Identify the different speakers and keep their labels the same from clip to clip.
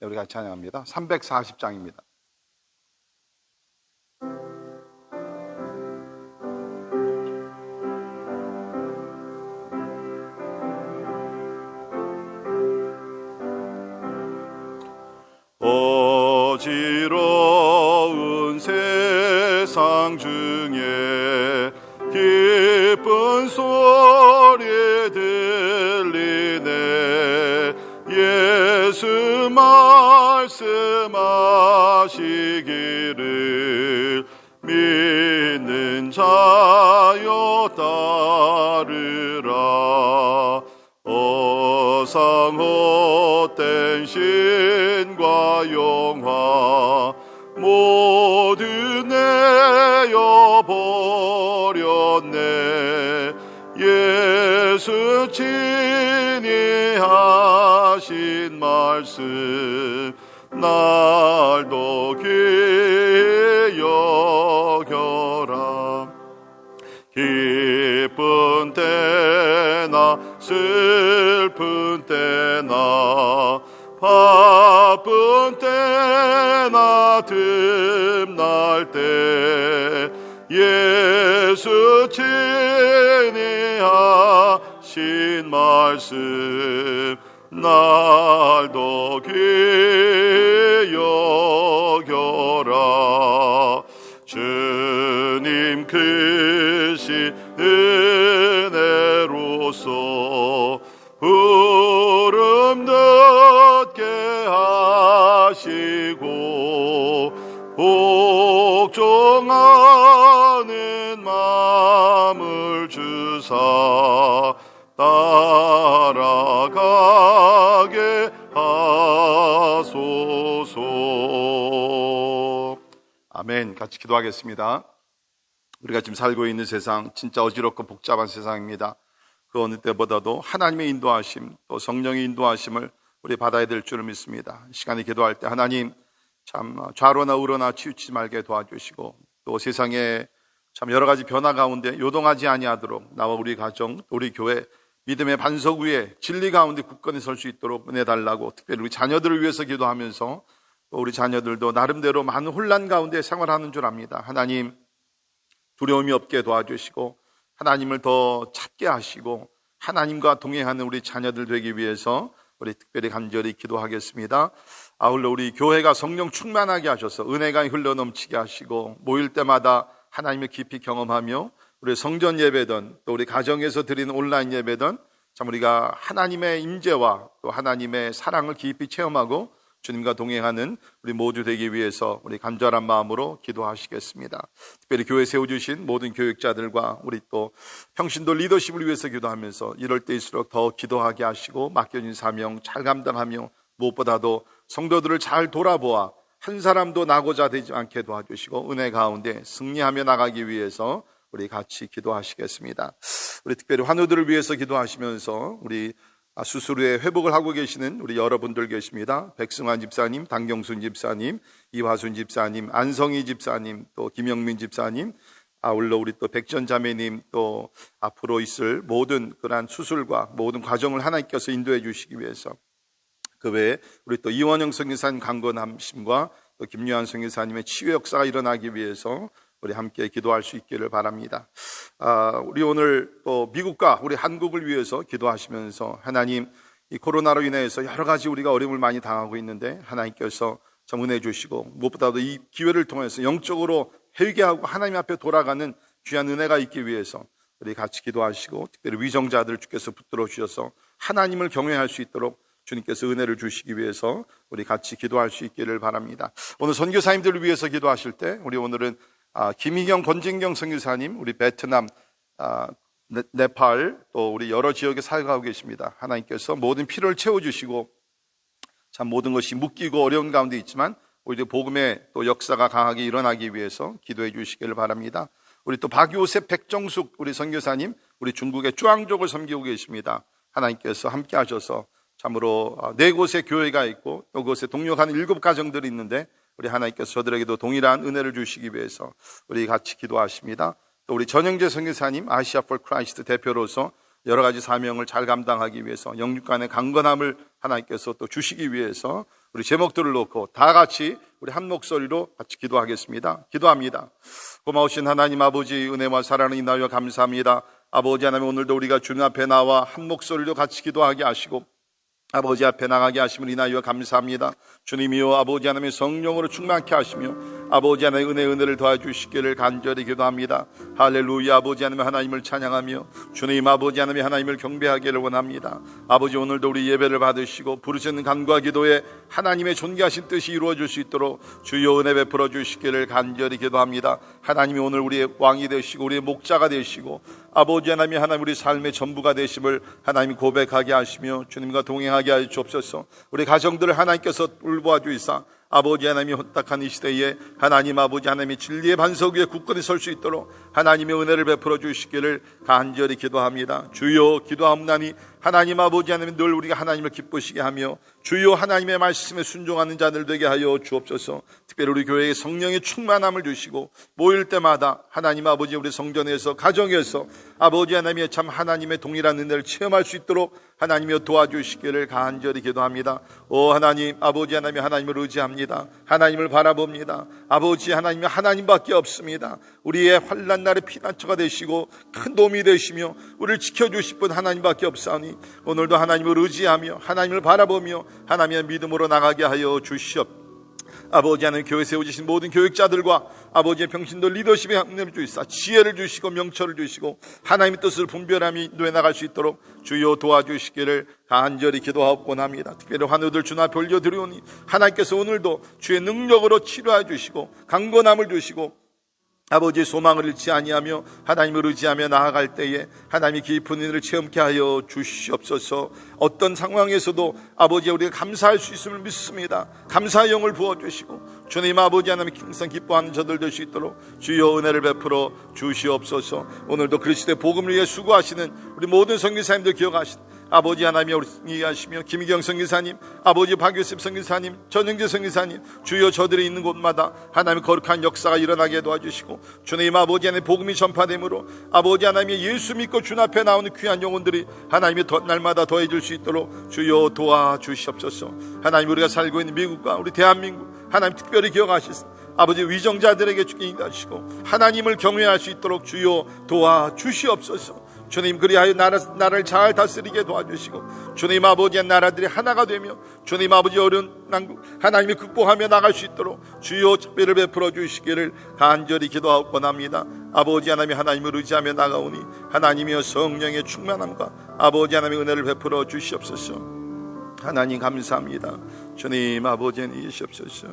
Speaker 1: 우리 같이 찬양합니다. 340장입니다.
Speaker 2: 어지러운 세상 중에 기쁜 소리 들리네. 예수 말씀하시기를 믿는 자여 따르라. 어상 헛된 신과 영화 모두 내어버렸네. 예수 친히 하신 말씀 날도 귀히 여겨라. 기쁜 때나 슬픈 때나 바쁜 때나 틈날 때 예수 친히 하신 말씀 날도 귀히 여겨라. 주님 크신 은혜로서 부름 듣게 하시고 복종하는 마음을 주사 따라가게 하소서.
Speaker 1: 아멘. 같이 기도하겠습니다. 우리가 지금 살고 있는 세상 진짜 어지럽고 복잡한 세상입니다. 그 어느 때보다도 하나님의 인도하심, 또 성령의 인도하심을 우리 받아야 될 줄을 믿습니다. 시간에 기도할 때 하나님 참 좌로나 우로나 치우치지 말게 도와주시고, 또 세상에 참 여러 가지 변화 가운데 요동하지 아니하도록 나와 우리 가정, 우리 교회 믿음의 반석 위에 진리 가운데 굳건히 설 수 있도록 은혜 달라고, 특별히 우리 자녀들을 위해서 기도하면서 또 우리 자녀들도 나름대로 많은 혼란 가운데 생활하는 줄 압니다. 하나님 두려움이 없게 도와주시고 하나님을 더 찾게 하시고 하나님과 동행하는 우리 자녀들 되기 위해서 우리 특별히 간절히 기도하겠습니다. 아울러 우리 교회가 성령 충만하게 하셔서 은혜가 흘러넘치게 하시고 모일 때마다 하나님을 깊이 경험하며 우리 성전 예배든 또 우리 가정에서 드리는 온라인 예배든 참 우리가 하나님의 임재와 또 하나님의 사랑을 깊이 체험하고 주님과 동행하는 우리 모두 되기 위해서 우리 간절한 마음으로 기도하시겠습니다. 특별히 교회 세워주신 모든 교육자들과 우리 또 평신도 리더십을 위해서 기도하면서 이럴 때일수록 더 기도하게 하시고 맡겨진 사명 잘 감당하며 무엇보다도 성도들을 잘 돌아보아 한 사람도 나고자 되지 않게 도와주시고 은혜 가운데 승리하며 나가기 위해서 우리 같이 기도하시겠습니다. 우리 특별히 환우들을 위해서 기도하시면서 우리 수술 후에 회복을 하고 계시는 우리 여러분들 계십니다. 백승환 집사님, 당경순 집사님, 이화순 집사님, 안성희 집사님, 또 김영민 집사님, 아울러 우리 또 백전 자매님, 또 앞으로 있을 모든 그러한 수술과 모든 과정을 하나님께서 인도해 주시기 위해서, 그 외에 우리 또 이원영 선교사님 강건함심과 또 김유한 선교사님의 치유 역사가 일어나기 위해서 우리 함께 기도할 수 있기를 바랍니다. 우리 오늘 또 미국과 우리 한국을 위해서 기도하시면서 하나님 이 코로나로 인해서 여러 가지 우리가 어려움을 많이 당하고 있는데 하나님께서 참 은혜 주시고 무엇보다도 이 기회를 통해서 영적으로 회개하고 하나님 앞에 돌아가는 귀한 은혜가 있기 위해서 우리 같이 기도하시고, 특별히 위정자들 주께서 붙들어 주셔서 하나님을 경외할 수 있도록 주님께서 은혜를 주시기 위해서 우리 같이 기도할 수 있기를 바랍니다. 오늘 선교사님들을 위해서 기도하실 때 우리 오늘은 김희경, 권진경 선교사님, 우리 베트남, 네팔, 또 우리 여러 지역에 살아가고 계십니다. 하나님께서 모든 필요를 채워주시고 참 모든 것이 묶이고 어려운 가운데 있지만 오히려 복음의 또 역사가 강하게 일어나기 위해서 기도해 주시기를 바랍니다. 우리 또 박요셉, 백정숙 우리 선교사님, 우리 중국의 쭈앙족을 섬기고 계십니다. 하나님께서 함께 하셔서 참으로 4곳의 교회가 있고 또 그곳에 동력하는 7가정들이 있는데 우리 하나님께서 저들에게도 동일한 은혜를 주시기 위해서 우리 같이 기도하십니다. 또 우리 전영재 선교사님, 아시아 폴 크라이스트 대표로서 여러 가지 사명을 잘 감당하기 위해서 영육간의 강건함을 하나님께서 또 주시기 위해서 우리 제목들을 놓고 다 같이 우리 한 목소리로 같이 기도하겠습니다. 기도합니다. 고마우신 하나님 아버지, 은혜와 사랑을 인하여 감사합니다. 아버지 하나님, 오늘도 우리가 주님 앞에 나와 한 목소리로 같이 기도하게 하시고 아버지 앞에 나가게 하심을 인하여 감사합니다. 주님이여, 아버지 하나님의 성령으로 충만케 하시며 아버지 하나님의 은혜를 더해주시기를 간절히 기도합니다. 할렐루야. 아버지 하나님, 하나님을 찬양하며 주님 아버지 하나님, 하나님을 경배하기를 원합니다. 아버지, 오늘도 우리 예배를 받으시고 부르시는 간구와 기도에 하나님의 존귀하신 뜻이 이루어질 수 있도록 주여 은혜 베풀어 주시기를 간절히 기도합니다. 하나님이 오늘 우리의 왕이 되시고 우리의 목자가 되시고 아버지 하나님이 하나님 우리 삶의 전부가 되심을 하나님이 고백하게 하시며 주님과 동행하게 하여 주옵소서. 우리 가정들을 하나님께서 돌보아 주이사 아버지 하나님이 혼탁한 이 시대에 하나님 아버지 하나님이 진리의 반석 위에 굳건히 설 수 있도록 하나님의 은혜를 베풀어 주시기를 간절히 기도합니다. 주여, 기도하옵나니 하나님 아버지 하나님, 늘 우리가 하나님을 기쁘시게 하며 주여 하나님의 말씀에 순종하는 자들 되게 하여 주옵소서. 특별히 우리 교회에 성령의 충만함을 주시고 모일 때마다 하나님 아버지 우리 성전에서 가정에서 아버지 하나님의 참 하나님의 동일한 은혜를 체험할 수 있도록 하나님이 도와주시기를 간절히 기도합니다. 오 하나님 아버지 하나님, 하나님을 의지합니다. 하나님을 바라봅니다. 아버지 하나님이 하나님밖에 없습니다. 우리의 환난 날의 피난처가 되시고 큰 도움이 되시며 우리를 지켜주실 분 하나님밖에 없사오니 오늘도 하나님을 의지하며 하나님을 바라보며 하나님의 믿음으로 나가게 하여 주시옵소서. 아버지 하나님, 교회 세워주신 모든 교육자들과 아버지의 병신들 리더십에 함께 주시사 지혜를 주시고 명철을 주시고 하나님의 뜻을 분별함이 인도해 나갈 수 있도록 주여 도와주시기를 간절히 기도하옵곤 합니다. 특별히 환우들 주 앞에 올려드리오니 하나님께서 오늘도 주의 능력으로 치료해 주시고 강건함을 주시고 아버지의 소망을 잃지 아니하며 하나님을 의지하며 나아갈 때에 하나님이 깊은 은혜를 체험케 하여 주시옵소서. 어떤 상황에서도 아버지 우리가 감사할 수 있음을 믿습니다. 감사의 영을 부어주시고 주님 아버지 하나님 항상 기뻐하는 저들 될 수 있도록 주여 은혜를 베풀어 주시옵소서. 오늘도 그리스도의 복음을 위해 수고하시는 우리 모든 선교사님들 기억하시는 아버지 하나님이 우리 하시며 김희경 선교사님, 아버지 박유셉 선교사님, 전영재 선교사님, 주여 저들이 있는 곳마다 하나님의 거룩한 역사가 일어나게 도와주시고 주님 아버지 하나님 복음이 전파됨으로 아버지 하나님의 예수 믿고 주 앞에 나오는 귀한 영혼들이 하나님의 날마다 더해질 수 있도록 주여 도와주시옵소서. 하나님, 우리가 살고 있는 미국과 우리 대한민국 하나님 특별히 기억하시소. 아버지 위정자들에게 주께 인도하시고 하나님을 경외할 수 있도록 주여 도와주시옵소서. 주님, 그리하여 나라를 잘 다스리게 도와주시고 주님 아버지의 나라들이 하나가 되며 주님 아버지 어려운 난국 하나님이 극복하며 나갈 수 있도록 주여 특별히 베풀어 주시기를 간절히 기도하옵곤합니다. 아버지 하나님, 하나님을 의지하며 나가오니 하나님이여 성령의 충만함과 아버지 하나님의 은혜를 베풀어 주시옵소서. 하나님 감사합니다. 주님 아버지는 이시옵소서.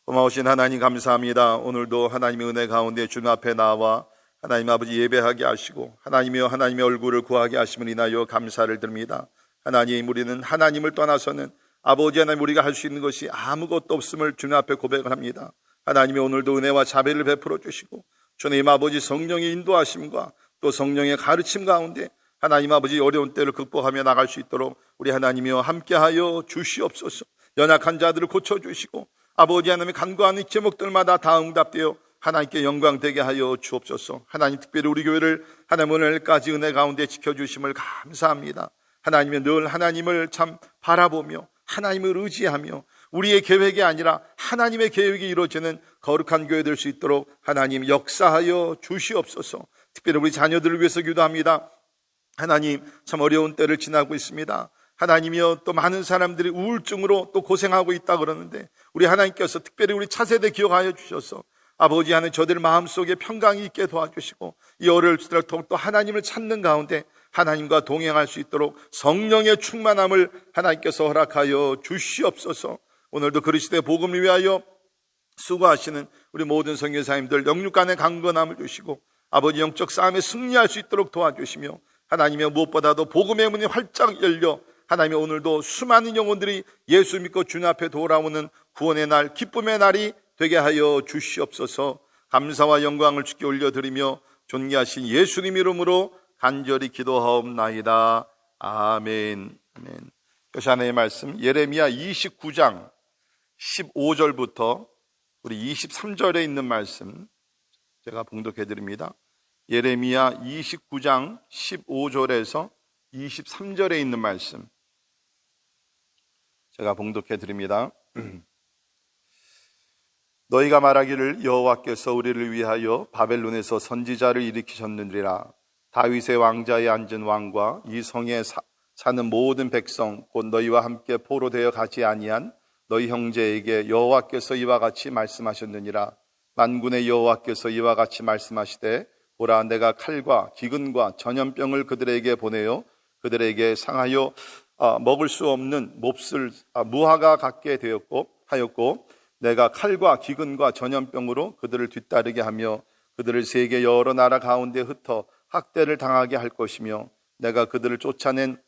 Speaker 1: 고마우신 하나님 감사합니다. 오늘도 하나님의 은혜 가운데 주님 앞에 나와 하나님 아버지 예배하게 하시고 하나님이여 하나님의 얼굴을 구하게 하심을 인하여 감사를 드립니다. 하나님, 우리는 하나님을 떠나서는 아버지 하나님 우리가 할 수 있는 것이 아무것도 없음을 주님 앞에 고백을 합니다. 하나님이 오늘도 은혜와 자비를 베풀어 주시고 주님 아버지 성령의 인도하심과 또 성령의 가르침 가운데 하나님 아버지 어려운 때를 극복하며 나갈 수 있도록 우리 하나님이여 함께하여 주시옵소서. 연약한 자들을 고쳐주시고 아버지 하나님의 간구하는 제목들마다 다 응답되어 하나님께 영광 되게 하여 주옵소서. 하나님, 특별히 우리 교회를 하나님 오늘까지 은혜 가운데 지켜주심을 감사합니다. 하나님이 늘 하나님을 참 바라보며 하나님을 의지하며 우리의 계획이 아니라 하나님의 계획이 이루어지는 거룩한 교회 될 수 있도록 하나님 역사하여 주시옵소서. 특별히 우리 자녀들을 위해서 기도합니다. 하나님, 참 어려운 때를 지나고 있습니다. 하나님이여, 또 많은 사람들이 우울증으로 또 고생하고 있다 그러는데 우리 하나님께서 특별히 우리 차세대 기억하여 주셔서 아버지 하나님 저들 마음속에 평강이 있게 도와주시고 이 어려울 때를 또 하나님을 찾는 가운데 하나님과 동행할 수 있도록 성령의 충만함을 하나님께서 허락하여 주시옵소서. 오늘도 그리스도의 복음을 위하여 수고하시는 우리 모든 선교사님들 영육간의 강건함을 주시고 아버지 영적 싸움에 승리할 수 있도록 도와주시며 하나님의 무엇보다도 복음의 문이 활짝 열려 하나님의 오늘도 수많은 영혼들이 예수 믿고 주님 앞에 돌아오는 구원의 날, 기쁨의 날이 되게 하여 주시옵소서. 감사와 영광을 주께 올려드리며 존귀하신 예수님 이름으로 간절히 기도하옵나이다. 아멘. 아멘. 이것이 하나님의 말씀, 예레미야 29장 15절부터 우리 23절에 있는 말씀 제가 봉독해 드립니다. 예레미야 29장 15절에서 23절에 있는 말씀 제가 봉독해 드립니다. 너희가 말하기를 여호와께서 우리를 위하여 바벨론에서 선지자를 일으키셨느니라. 다윗의 왕자에 앉은 왕과 이 성에 사는 모든 백성 곧 너희와 함께 포로되어 가지 아니한 너희 형제에게 여호와께서 이와 같이 말씀하셨느니라. 만군의 여호와께서 이와 같이 말씀하시되 보라, 내가 칼과 기근과 전염병을 그들에게 보내어 그들에게 상하여 먹을 수 없는 몹쓸 무화과 같게 하였고 내가 칼과 기근과 전염병으로 그들을 뒤따르게 하며 그들을 세계 여러 나라 가운데 흩어 학대를 당하게 할 것이며 내가 그들을 쫓아낸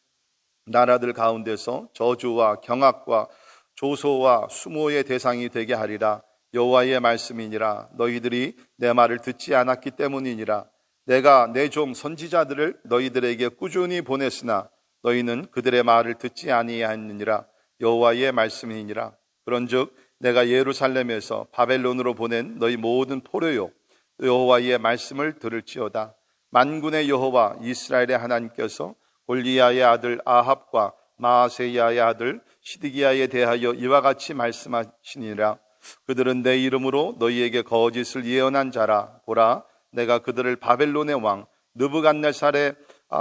Speaker 1: 나라들 가운데서 저주와 경악과 조소와 수모의 대상이 되게 하리라. 여호와의 말씀이니라. 너희들이 내 말을 듣지 않았기 때문이니라. 내가 내 종 선지자들을 너희들에게 꾸준히 보냈으나 너희는 그들의 말을 듣지 아니하였느니라. 여호와의 말씀이니라. 그런즉 내가 예루살렘에서 바벨론으로 보낸 너희 모든 포로요 여호와의 말씀을 들을지어다. 만군의 여호와 이스라엘의 하나님께서 골리야의 아들 아합과 마아세야의 아들 시드기야에 대하여 이와 같이 말씀하시니라. 그들은 내 이름으로 너희에게 거짓을 예언한 자라. 보라, 내가 그들을 바벨론의 왕 느부갓네살의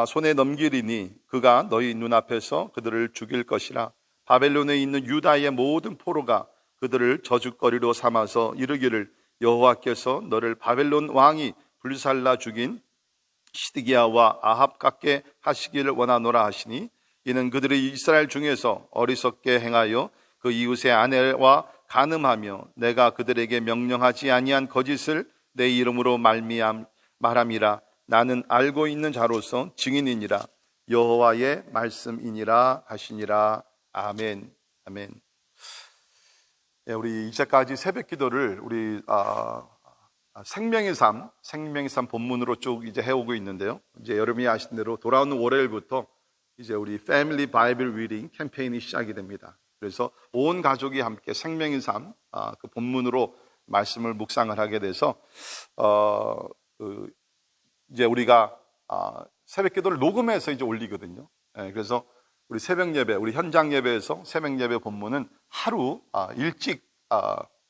Speaker 1: 손에 넘기리니 그가 너희 눈앞에서 그들을 죽일 것이라. 바벨론에 있는 유다의 모든 포로가 그들을 저주거리로 삼아서 이르기를 여호와께서 너를 바벨론 왕이 불살라 죽인 시드기야와 아합 같게 하시기를 원하노라 하시니 이는 그들이 이스라엘 중에서 어리석게 행하여 그 이웃의 아내와 간음하며 내가 그들에게 명령하지 아니한 거짓을 내 이름으로 말함이라. 나는 알고 있는 자로서 증인이니라. 여호와의 말씀이니라 하시니라. 아멘. 아멘. 우리 이제까지 새벽 기도를 우리 생명의 삶 본문으로 쭉 이제 해오고 있는데요. 이제 여러분이 아시는 대로 돌아오는 월요일부터 이제 우리 패밀리 바이블 리딩 캠페인이 시작이 됩니다. 그래서 온 가족이 함께 생명의 삶 그 본문으로 말씀을 묵상을 하게 돼서 이제 우리가 새벽 기도를 녹음해서 이제 올리거든요. 그래서 우리 새벽 예배, 우리 현장 예배에서 새벽 예배 본문은 하루 일찍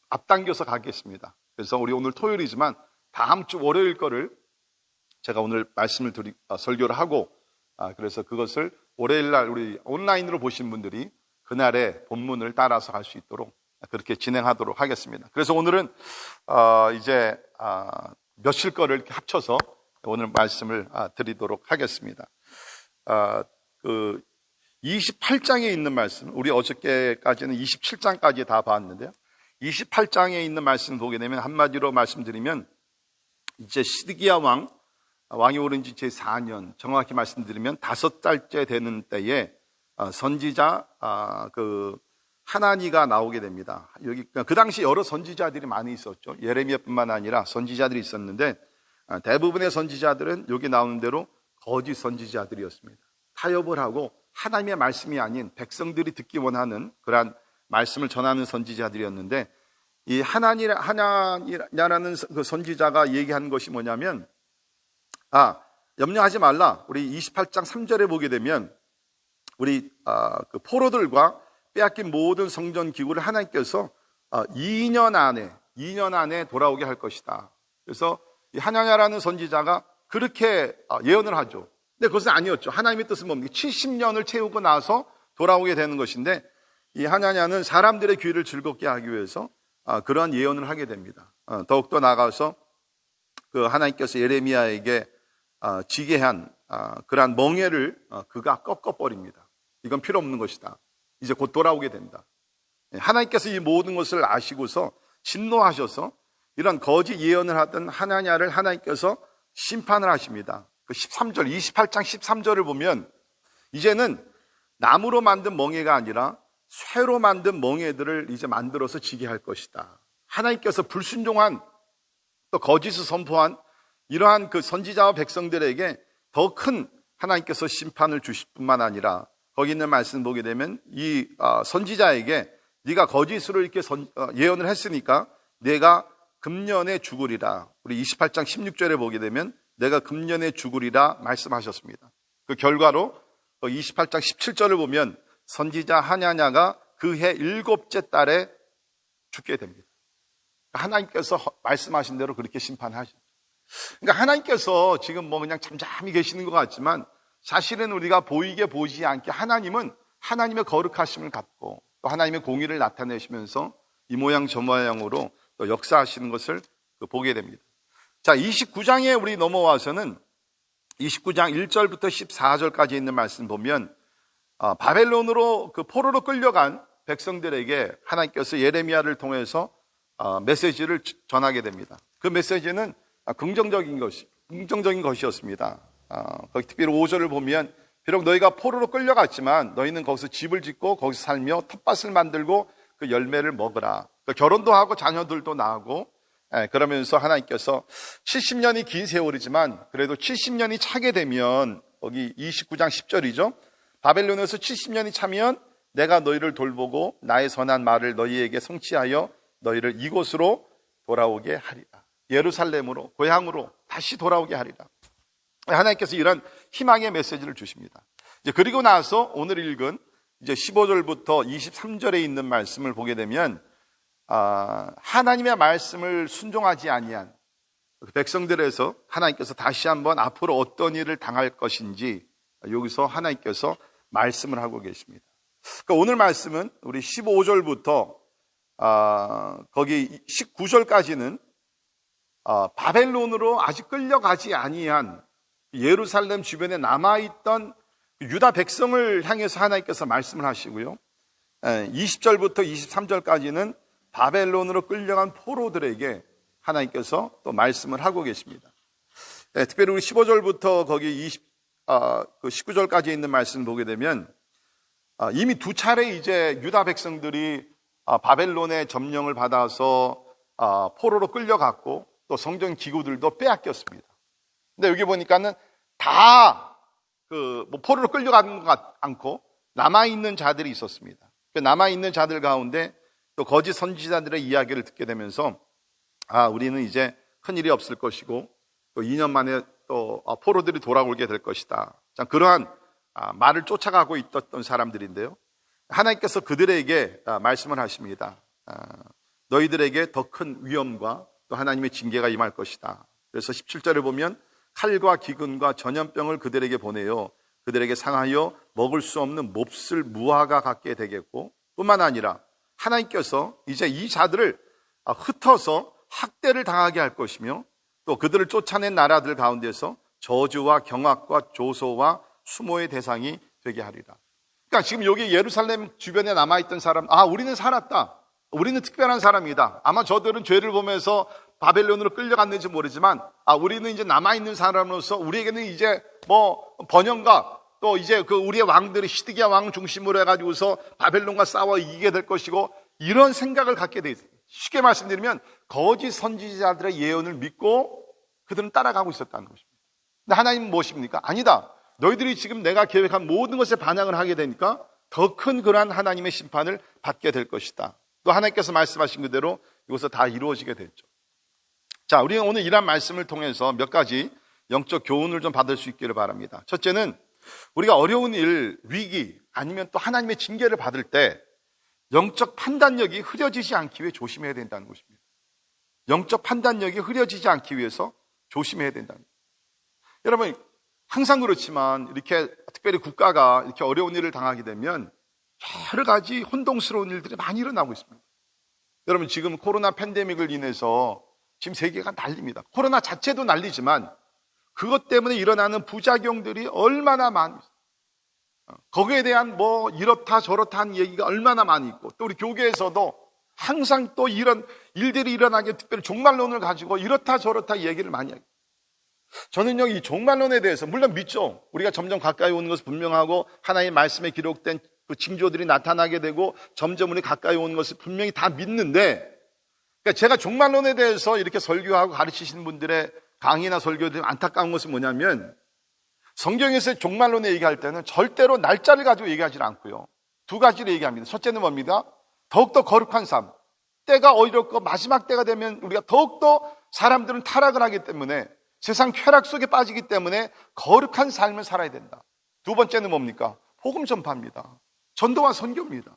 Speaker 1: 앞당겨서 가겠습니다. 그래서 우리 오늘 토요일이지만 다음 주 월요일 거를 제가 오늘 말씀을 설교를 하고 그래서 그것을 월요일 날 우리 온라인으로 보신 분들이 그날의 본문을 따라서 갈 수 있도록 그렇게 진행하도록 하겠습니다. 그래서 오늘은 이제 며칠 거를 이렇게 합쳐서 오늘 말씀을 드리도록 하겠습니다. 그 28장에 있는 말씀, 우리 어저께까지는 27장까지 다 봤는데요. 28장에 있는 말씀 보게 되면 한마디로 말씀드리면 이제 시드기야 왕이 오른 지 제4년, 정확히 말씀드리면 5달째 되는 때에 선지자 그 하나니가 나오게 됩니다. 여기 그 당시 여러 선지자들이 많이 있었죠. 예레미야뿐만 아니라 선지자들이 있었는데 대부분의 선지자들은 여기 나오는 대로 거짓 선지자들이었습니다. 타협을 하고 하나님의 말씀이 아닌 백성들이 듣기 원하는 그러한 말씀을 전하는 선지자들이었는데 이 하나냐라는 그 선지자가 얘기한 것이 뭐냐면 염려하지 말라. 우리 28장 3절에 보게 되면 우리 그 포로들과 빼앗긴 모든 성전 기구를 하나님께서 2년 안에 돌아오게 할 것이다. 그래서 이 하나냐라는 선지자가 그렇게 예언을 하죠. 근데 그것은 아니었죠. 하나님의 뜻은 뭡니까? 70년을 채우고 나서 돌아오게 되는 것인데 이 하나냐는 사람들의 귀를 즐겁게 하기 위해서 그러한 예언을 하게 됩니다. 더욱더 나아가서 그 하나님께서 예레미야에게 지게 한 그러한 멍에를 그가 꺾어버립니다. 이건 필요 없는 것이다. 이제 곧 돌아오게 된다. 하나님께서 이 모든 것을 아시고서 진노하셔서 이런 거짓 예언을 하던 하나냐를 하나님께서 심판을 하십니다. 그 13절, 28장 13절을 보면 이제는 나무로 만든 멍에가 아니라 쇠로 만든 멍에들을 이제 만들어서 지게 할 것이다. 하나님께서 불순종한 또 거짓을 선포한 이러한 그 선지자와 백성들에게 더 큰 하나님께서 심판을 주실 뿐만 아니라 거기 있는 말씀 보게 되면 이 선지자에게 네가 거짓으로 이렇게 예언을 했으니까 내가 금년에 죽으리라. 우리 28장 16절에 보게 되면 내가 금년에 죽으리라 말씀하셨습니다. 그 결과로 28장 17절을 보면 선지자 하냐냐가 그 해 7째 달에 죽게 됩니다. 하나님께서 말씀하신 대로 그렇게 심판하시죠. 그러니까 하나님께서 지금 뭐 그냥 잠잠히 계시는 것 같지만 사실은 우리가 보이게 보이지 않게 하나님은 하나님의 거룩하심을 갖고 또 하나님의 공의를 나타내시면서 이 모양 저 모양으로 또 역사하시는 것을 보게 됩니다. 자, 29장에 우리 넘어와서는 29장 1절부터 14절까지 있는 말씀 보면 바벨론으로 포로로 끌려간 백성들에게 하나님께서 예레미야를 통해서 메시지를 전하게 됩니다. 그 메시지는 긍정적인 것이었습니다. 거기 특별히 5절을 보면 비록 너희가 포로로 끌려갔지만 너희는 거기서 집을 짓고 거기서 살며 텃밭을 만들고 그 열매를 먹으라. 결혼도 하고 자녀들도 낳고 그러면서 하나님께서 70년이 긴 세월이지만 그래도 70년이 차게 되면 거기 29장 10절이죠. 바벨론에서 70년이 차면 내가 너희를 돌보고 나의 선한 말을 너희에게 성취하여 너희를 이곳으로 돌아오게 하리라. 예루살렘으로 고향으로 다시 돌아오게 하리라. 하나님께서 이런 희망의 메시지를 주십니다. 이제 그리고 나서 오늘 읽은 이제 15절부터 23절에 있는 말씀을 보게 되면 하나님의 말씀을 순종하지 아니한 백성들에서 하나님께서 다시 한번 앞으로 어떤 일을 당할 것인지 여기서 하나님께서 말씀을 하고 계십니다. 그러니까 오늘 말씀은 우리 15절부터 거기 19절까지는 바벨론으로 아직 끌려가지 아니한 예루살렘 주변에 남아있던 유다 백성을 향해서 하나님께서 말씀을 하시고요. 20절부터 23절까지는 바벨론으로 끌려간 포로들에게 하나님께서 또 말씀을 하고 계십니다. 특별히 우리 15절부터 거기 19절까지 있는 말씀을 보게 되면 이미 두 차례 이제 유다 백성들이 바벨론의 점령을 받아서 포로로 끌려갔고 또 성전 기구들도 빼앗겼습니다. 근데 여기 보니까는 다 포로로 끌려가는 것 않고 남아있는 자들이 있었습니다. 그 남아있는 자들 가운데 또 거짓 선지자들의 이야기를 듣게 되면서 우리는 이제 큰일이 없을 것이고 또 2년 만에 또 포로들이 돌아오게 될 것이다. 자, 그러한 말을 쫓아가고 있었던 사람들인데요. 하나님께서 그들에게 말씀을 하십니다. 너희들에게 더 큰 위험과 또 하나님의 징계가 임할 것이다. 그래서 17절에 보면 칼과 기근과 전염병을 그들에게 보내요. 그들에게 상하여 먹을 수 없는 몹쓸 무화과 같게 되겠고 뿐만 아니라 하나님께서 이제 이 자들을 흩어서 학대를 당하게 할 것이며 또 그들을 쫓아낸 나라들 가운데서 저주와 경악과 조소와 수모의 대상이 되게 하리라. 그러니까 지금 여기 예루살렘 주변에 남아있던 사람, 우리는 살았다. 우리는 특별한 사람이다. 아마 저들은 죄를 보면서 바벨론으로 끌려갔는지 모르지만 우리는 이제 남아있는 사람으로서 우리에게는 이제 뭐 번영과 또 이제 우리의 왕들이 시드기야 왕 중심으로 해가지고서 바벨론과 싸워 이기게 될 것이고 이런 생각을 갖게 돼 있어요. 쉽게 말씀드리면 거짓 선지자들의 예언을 믿고 그들은 따라가고 있었다는 것입니다. 근데 하나님은 무엇입니까? 아니다. 너희들이 지금 내가 계획한 모든 것에 반항을 하게 되니까 더 큰 그러한 하나님의 심판을 받게 될 것이다. 또 하나님께서 말씀하신 그대로 이것은 다 이루어지게 됐죠. 자, 우리는 오늘 이런 말씀을 통해서 몇 가지 영적 교훈을 좀 받을 수 있기를 바랍니다. 첫째는 우리가 어려운 일, 위기 아니면 또 하나님의 징계를 받을 때 영적 판단력이 흐려지지 않기 위해 조심해야 된다는 것입니다. 영적 판단력이 흐려지지 않기 위해서 조심해야 된다는 것입니다. 여러분 항상 그렇지만 이렇게 특별히 국가가 이렇게 어려운 일을 당하게 되면 여러 가지 혼동스러운 일들이 많이 일어나고 있습니다. 여러분 지금 코로나 팬데믹을 인해서 지금 세계가 난립니다. 코로나 자체도 난리지만 그것 때문에 일어나는 부작용들이 얼마나 많이 있어요. 거기에 대한 뭐 이렇다 저렇다 하는 얘기가 얼마나 많이 있고 또 우리 교계에서도 항상 또 이런 일들이 일어나게 특별히 종말론을 가지고 이렇다 저렇다 얘기를 많이 하고 저는요 이 종말론에 대해서 물론 믿죠. 우리가 점점 가까이 오는 것은 분명하고 하나님의 말씀에 기록된 그 징조들이 나타나게 되고 점점 우리 가까이 오는 것을 분명히 다 믿는데 그러니까 제가 종말론에 대해서 이렇게 설교하고 가르치시는 분들의 강의나 설교들이 안타까운 것은 뭐냐면 성경에서 종말론에 얘기할 때는 절대로 날짜를 가지고 얘기하지 않고요. 두 가지를 얘기합니다. 첫째는 뭡니다? 더욱더 거룩한 삶. 때가 어이롭고 마지막 때가 되면 우리가 더욱더 사람들은 타락을 하기 때문에 세상 쾌락 속에 빠지기 때문에 거룩한 삶을 살아야 된다. 두 번째는 뭡니까? 복음 전파입니다. 전도와 선교입니다.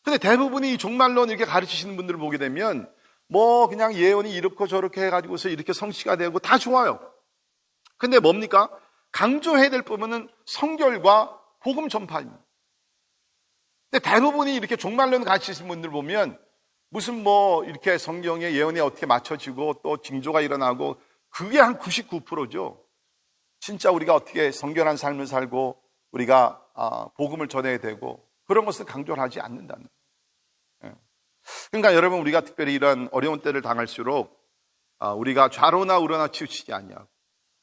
Speaker 1: 근데 대부분이 이 종말론 이렇게 가르치시는 분들을 보게 되면 뭐 그냥 예언이 이렇고 저렇게 해가지고서 이렇게 성취가 되고 다 좋아요. 근데 뭡니까? 강조해야 될 부분은 성결과 복음 전파입니다. 근데 대부분이 이렇게 종말론 가르치시는 분들 보면 무슨 뭐 이렇게 성경의 예언이 어떻게 맞춰지고 또 징조가 일어나고 그게 한 99%죠. 진짜 우리가 어떻게 성결한 삶을 살고 우리가 복음을 전해야 되고 그런 것을 강조를 하지 않는다는 거예요. 그러니까 여러분 우리가 특별히 이런 어려운 때를 당할수록 우리가 좌로나 우로나 치우치지 않냐고.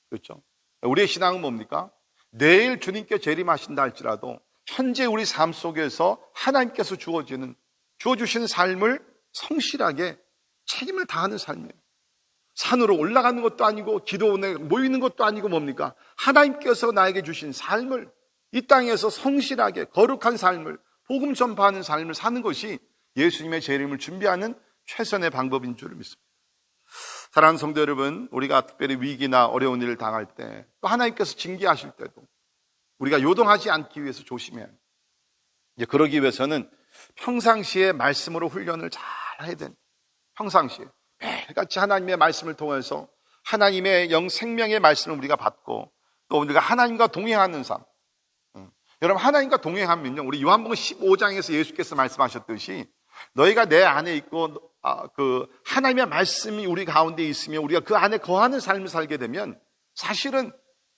Speaker 1: 그렇죠? 우리의 신앙은 뭡니까? 내일 주님께 재림하신다 할지라도 현재 우리 삶 속에서 하나님께서 주어주시는 삶을 성실하게 책임을 다하는 삶이에요. 산으로 올라가는 것도 아니고 기도원에 모이는 것도 아니고 뭡니까? 하나님께서 나에게 주신 삶을 이 땅에서 성실하게 거룩한 삶을 복음 전파하는 삶을 사는 것이 예수님의 재림을 준비하는 최선의 방법인 줄 믿습니다. 사랑하는 성도 여러분, 우리가 특별히 위기나 어려운 일을 당할 때 또 하나님께서 징계하실 때도 우리가 요동하지 않기 위해서 조심해야 합니다. 이제 그러기 위해서는 평상시에 말씀으로 훈련을 잘 해야 됩니다. 평상시에 매일같이 하나님의 말씀을 통해서 하나님의 생명의 말씀을 우리가 받고 또 우리가 하나님과 동행하는 삶. 여러분 하나님과 동행하면요, 우리 요한복음 15장에서 예수께서 말씀하셨듯이 너희가 내 안에 있고 그 하나님의 말씀이 우리 가운데 있으면 우리가 그 안에 거하는 삶을 살게 되면 사실은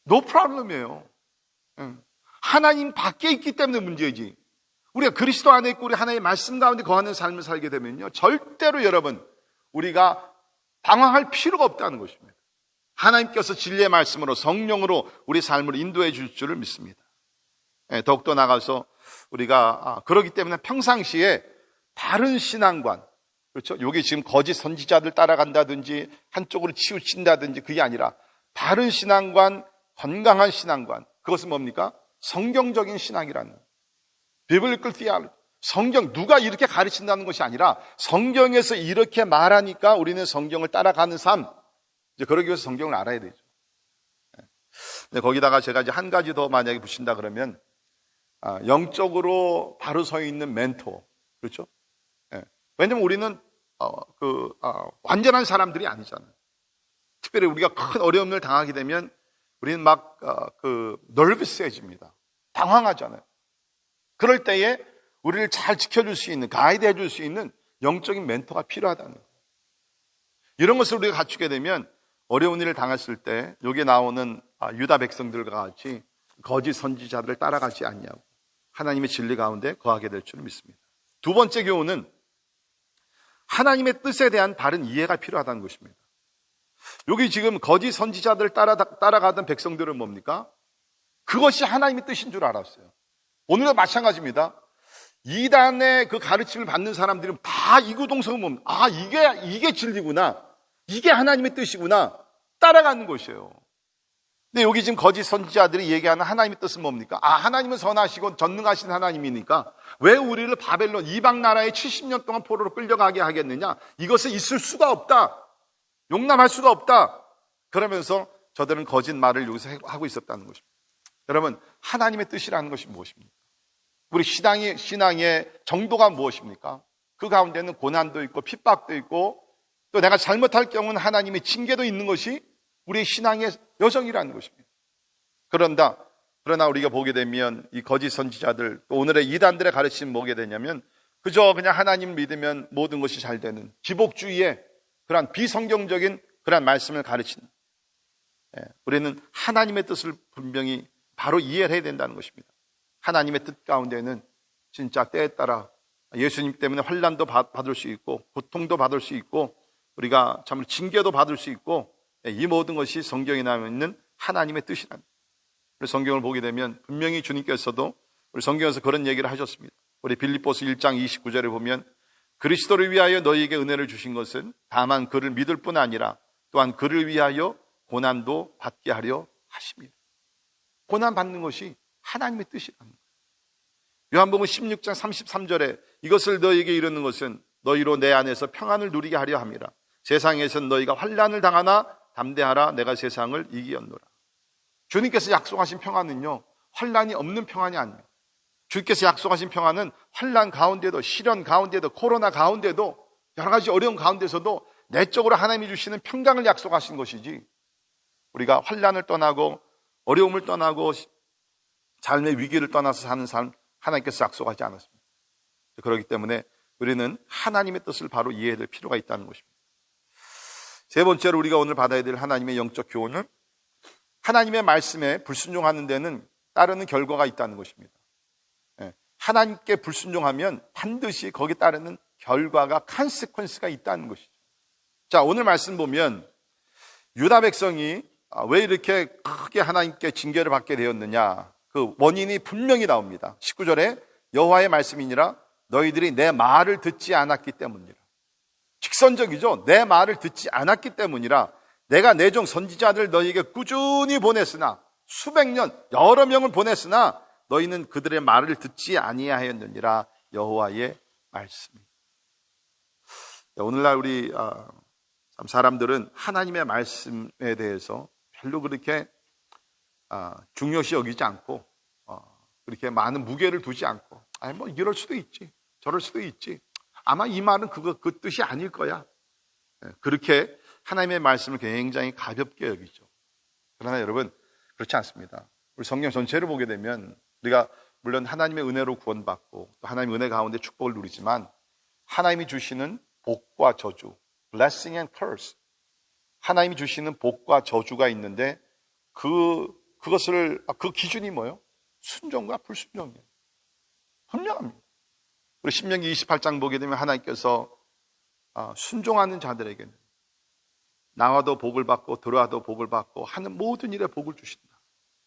Speaker 1: no problem이에요. 하나님 밖에 있기 때문에 문제이지 우리가 그리스도 안에 있고 우리 하나님의 말씀 가운데 거하는 삶을 살게 되면요 절대로 여러분 우리가 당황할 필요가 없다는 것입니다. 하나님께서 진리의 말씀으로 성령으로 우리 삶을 인도해 줄 줄을 믿습니다. 더욱더 나가서 우리가 그렇기 때문에 평상시에 바른 신앙관, 그렇죠? 여기 지금 거짓 선지자들 따라간다든지 한쪽으로 치우친다든지 그게 아니라 바른 신앙관, 건강한 신앙관, 그것은 뭡니까? 성경적인 신앙이라는 Biblical theology. 성경 누가 이렇게 가르친다는 것이 아니라 성경에서 이렇게 말하니까 우리는 성경을 따라가는 삶. 이제 그러기 위해서 성경을 알아야 되죠. 근데 거기다가 제가 이제 한 가지 더 만약에 붙인다 그러면 영적으로 바로 서 있는 멘토. 그렇죠? 왜냐면 우리는 완전한 사람들이 아니잖아요. 특별히 우리가 큰 어려움을 당하게 되면 우리는 막 nervous해집니다. 당황하잖아요. 그럴 때에 우리를 잘 지켜줄 수 있는, 가이드 해줄 수 있는 영적인 멘토가 필요하다는 거예요. 이런 것을 우리가 갖추게 되면 어려운 일을 당했을 때 여기에 나오는 유다 백성들과 같이 거짓 선지자들을 따라가지 않냐고 하나님의 진리 가운데 거하게 될 줄 믿습니다. 두 번째 교훈은 하나님의 뜻에 대한 바른 이해가 필요하다는 것입니다. 여기 지금 거짓 선지자들을 따라가던 백성들은 뭡니까? 그것이 하나님의 뜻인 줄 알았어요. 오늘도 마찬가지입니다. 이단의 그 가르침을 받는 사람들은 다 이구동성은 뭡니까? 이게 진리구나. 이게 하나님의 뜻이구나. 따라가는 것이에요. 근데 여기 지금 거짓 선지자들이 얘기하는 하나님의 뜻은 뭡니까? 하나님은 선하시고 전능하신 하나님이니까 왜 우리를 바벨론 이방 나라에 70년 동안 포로로 끌려가게 하겠느냐? 이것은 있을 수가 없다. 용납할 수가 없다. 그러면서 저들은 거짓말을 여기서 하고 있었다는 것입니다. 여러분, 하나님의 뜻이라는 것이 무엇입니까? 우리 신앙의 정도가 무엇입니까? 그 가운데는 고난도 있고 핍박도 있고 또 내가 잘못할 경우는 하나님의 징계도 있는 것이 우리의 신앙의 여정이라는 것입니다. 그러나 우리가 보게 되면 이 거짓 선지자들 또 오늘의 이단들의 가르침은 뭐게 되냐면 그저 그냥 하나님 믿으면 모든 것이 잘 되는 기복주의의 그러한 비성경적인 그러한 말씀을 가르치는 우리는 하나님의 뜻을 분명히 바로 이해를 해야 된다는 것입니다. 하나님의 뜻 가운데는 진짜 때에 따라 예수님 때문에 환난도 받을 수 있고 고통도 받을 수 있고 우리가 참 징계도 받을 수 있고 이 모든 것이 성경에 나와 있는 하나님의 뜻이랍니다. 성경을 보게 되면 분명히 주님께서도 우리 성경에서 그런 얘기를 하셨습니다. 우리 빌립보서 1장 29절에 보면 그리스도를 위하여 너희에게 은혜를 주신 것은 다만 그를 믿을 뿐 아니라 또한 그를 위하여 고난도 받게 하려 하십니다. 고난 받는 것이 하나님의 뜻이랍니다. 요한복음 16장 33절에 이것을 너희에게 이르는 것은 너희로 내 안에서 평안을 누리게 하려 함이라. 세상에선 너희가 환난을 당하나 담대하라 내가 세상을 이기었노라. 주님께서 약속하신 평안은요 환난이 없는 평안이 아닙니다. 주께서 약속하신 평안은 환난 가운데도, 시련 가운데도, 코로나 가운데도, 여러 가지 어려운 가운데서도 내적으로 하나님이 주시는 평강을 약속하신 것이지, 우리가 환난을 떠나고 어려움을 떠나고 삶의 위기를 떠나서 사는 삶 하나님께서 약속하지 않았습니다. 그렇기 때문에 우리는 하나님의 뜻을 바로 이해해야 될 필요가 있다는 것입니다. 세 번째로 우리가 오늘 받아야 될 하나님의 영적 교훈은, 하나님의 말씀에 불순종하는 데는 따르는 결과가 있다는 것입니다. 하나님께 불순종하면 반드시 거기에 따르는 결과가, 컨시퀀스가 있다는 것이죠. 자, 오늘 말씀 보면 유다 백성이 왜 이렇게 크게 하나님께 징계를 받게 되었느냐, 그 원인이 분명히 나옵니다. 19절에 여호와의 말씀이니라 너희들이 내 말을 듣지 않았기 때문이라. 직선적이죠. 내 말을 듣지 않았기 때문이라. 내가 내 종 선지자들 너희에게 꾸준히 보냈으나, 수백 년 여러 명을 보냈으나 너희는 그들의 말을 듣지 아니하였느니라. 여호와의 말씀. 오늘날 우리 사람들은 하나님의 말씀에 대해서 별로 그렇게 중요시 여기지 않고, 그렇게 많은 무게를 두지 않고, 아니 뭐 이럴 수도 있지, 저럴 수도 있지, 아마 이 말은 그 뜻이 아닐 거야, 그렇게 하나님의 말씀을 굉장히 가볍게 여기죠. 그러나 여러분, 그렇지 않습니다. 우리 성경 전체를 보게 되면 우리가 물론 하나님의 은혜로 구원받고 또 하나님의 은혜 가운데 축복을 누리지만, 하나님이 주시는 복과 저주, blessing and curse, 하나님이 주시는 복과 저주가 있는데 그 기준이 뭐예요? 순종과 불순종이에요. 분명합니다. 우리 신명기 28장 보게 되면 하나님께서 순종하는 자들에게는 나와도 복을 받고 들어와도 복을 받고 하는 모든 일에 복을 주신다.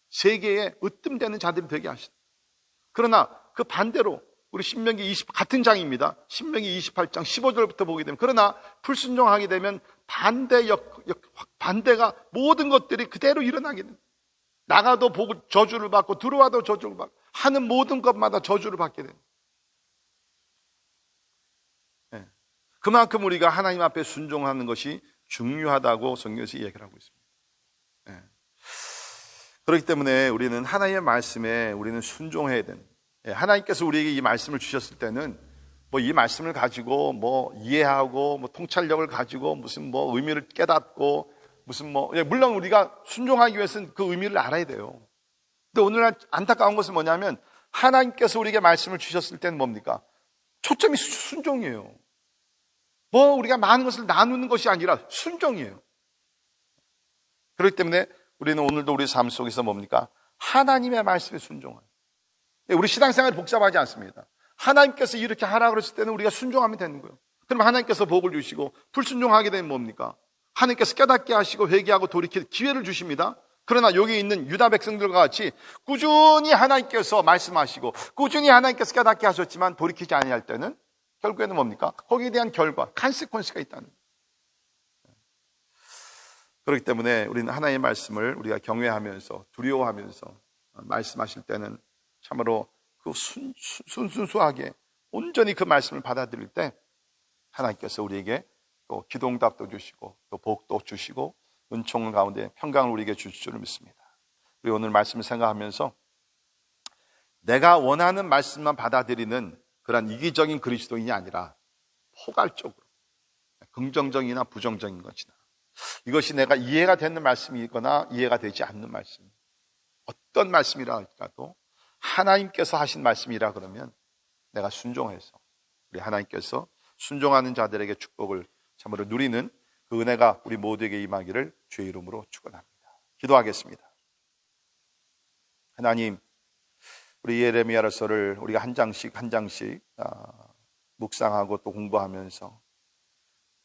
Speaker 1: 세계에 으뜸되는 자들이 되게 하신다. 그러나 그 반대로 우리 신명기 같은 장입니다. 신명기 28장 15절부터 보게 되면, 그러나 불순종하게 되면 반대가 모든 것들이 그대로 일어나게 됩니다. 나가도 저주를 받고 들어와도 저주를 받고 하는 모든 것마다 저주를 받게 됩니다. 그만큼 우리가 하나님 앞에 순종하는 것이 중요하다고 성경에서 얘기를 하고 있습니다. 그렇기 때문에 우리는 하나님의 말씀에 우리는 순종해야 되는, 하나님께서 우리에게 이 말씀을 주셨을 때는 뭐 이 말씀을 가지고 뭐 이해하고 뭐 통찰력을 가지고 무슨 뭐 의미를 깨닫고 무슨 물론 우리가 순종하기 위해서는 그 의미를 알아야 돼요. 근데 오늘날 안타까운 것은 뭐냐면, 하나님께서 우리에게 말씀을 주셨을 때는 뭡니까? 초점이 순종이에요. 뭐 우리가 많은 것을 나누는 것이 아니라 순종이에요. 그렇기 때문에 우리는 오늘도 우리 삶 속에서 뭡니까? 하나님의 말씀에 순종하는. 우리 신앙생활이 복잡하지 않습니다. 하나님께서 이렇게 하라 그랬을 때는 우리가 순종하면 되는 거예요. 그럼 하나님께서 복을 주시고, 불순종하게 되면 뭡니까? 하나님께서 깨닫게 하시고 회개하고 돌이킬 기회를 주십니다. 그러나 여기 있는 유다 백성들과 같이 꾸준히 하나님께서 말씀하시고 꾸준히 하나님께서 깨닫게 하셨지만 돌이키지 아니할 때는 결국에는 뭡니까? 거기에 대한 결과, 컨시퀀스가 있다는 거예요. 그렇기 때문에 우리는 하나님의 말씀을 우리가 경외하면서 두려워하면서 말씀하실 때는 참으로 그 순수하게 온전히 그 말씀을 받아들일 때 하나님께서 우리에게 또 기도응답도 주시고 또 복도 주시고 은총 가운데 평강을 우리에게 주실 줄을 믿습니다. 우리 오늘 말씀을 생각하면서 내가 원하는 말씀만 받아들이는 그런 이기적인 그리스도인이 아니라 포괄적으로 긍정적이나 부정적인 것이나, 이것이 내가 이해가 되는 말씀이거나 이해가 되지 않는 말씀, 어떤 말씀이라 할지라도 하나님께서 하신 말씀이라 그러면 내가 순종해서 우리 하나님께서 순종하는 자들에게 축복을 참으로 누리는 그 은혜가 우리 모두에게 임하기를 주의 이름으로 축원합니다. 기도하겠습니다. 하나님, 우리 예레미야서를 우리가 한 장씩 묵상하고 또 공부하면서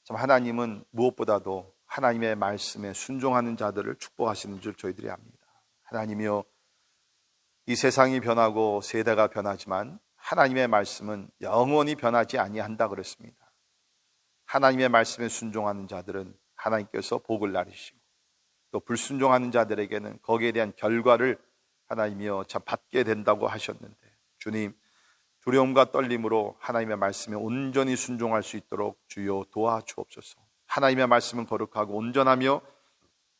Speaker 1: 참 하나님은 무엇보다도 하나님의 말씀에 순종하는 자들을 축복하시는 줄 저희들이 압니다. 하나님이여, 이 세상이 변하고 세대가 변하지만 하나님의 말씀은 영원히 변하지 아니한다 그랬습니다. 하나님의 말씀에 순종하는 자들은 하나님께서 복을 나르시고 또 불순종하는 자들에게는 거기에 대한 결과를 하나님이여 참 받게 된다고 하셨는데, 주님, 두려움과 떨림으로 하나님의 말씀에 온전히 순종할 수 있도록 주여 도와주옵소서. 하나님의 말씀은 거룩하고 온전하며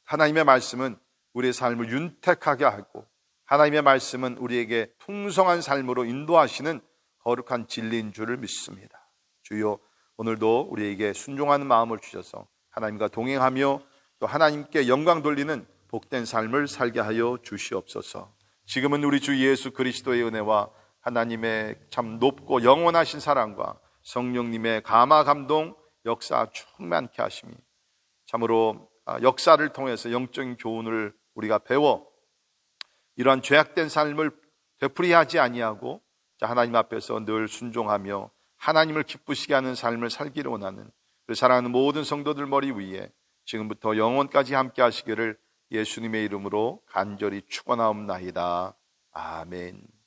Speaker 1: 하나님의 말씀은 우리의 삶을 윤택하게 하고 하나님의 말씀은 우리에게 풍성한 삶으로 인도하시는 거룩한 진리인 줄을 믿습니다. 주여, 오늘도 우리에게 순종하는 마음을 주셔서 하나님과 동행하며 또 하나님께 영광 돌리는 복된 삶을 살게 하여 주시옵소서. 지금은 우리 주 예수 그리스도의 은혜와 하나님의 참 높고 영원하신 사랑과 성령님의 감화 감동 역사 충만케 하심이 참으로 역사를 통해서 영적인 교훈을 우리가 배워 이러한 죄악된 삶을 되풀이하지 아니하고 하나님 앞에서 늘 순종하며 하나님을 기쁘시게 하는 삶을 살기를 원하는 그 사랑하는 모든 성도들 머리 위에 지금부터 영원까지 함께 하시기를 예수님의 이름으로 간절히 축원하옵나이다. 아멘.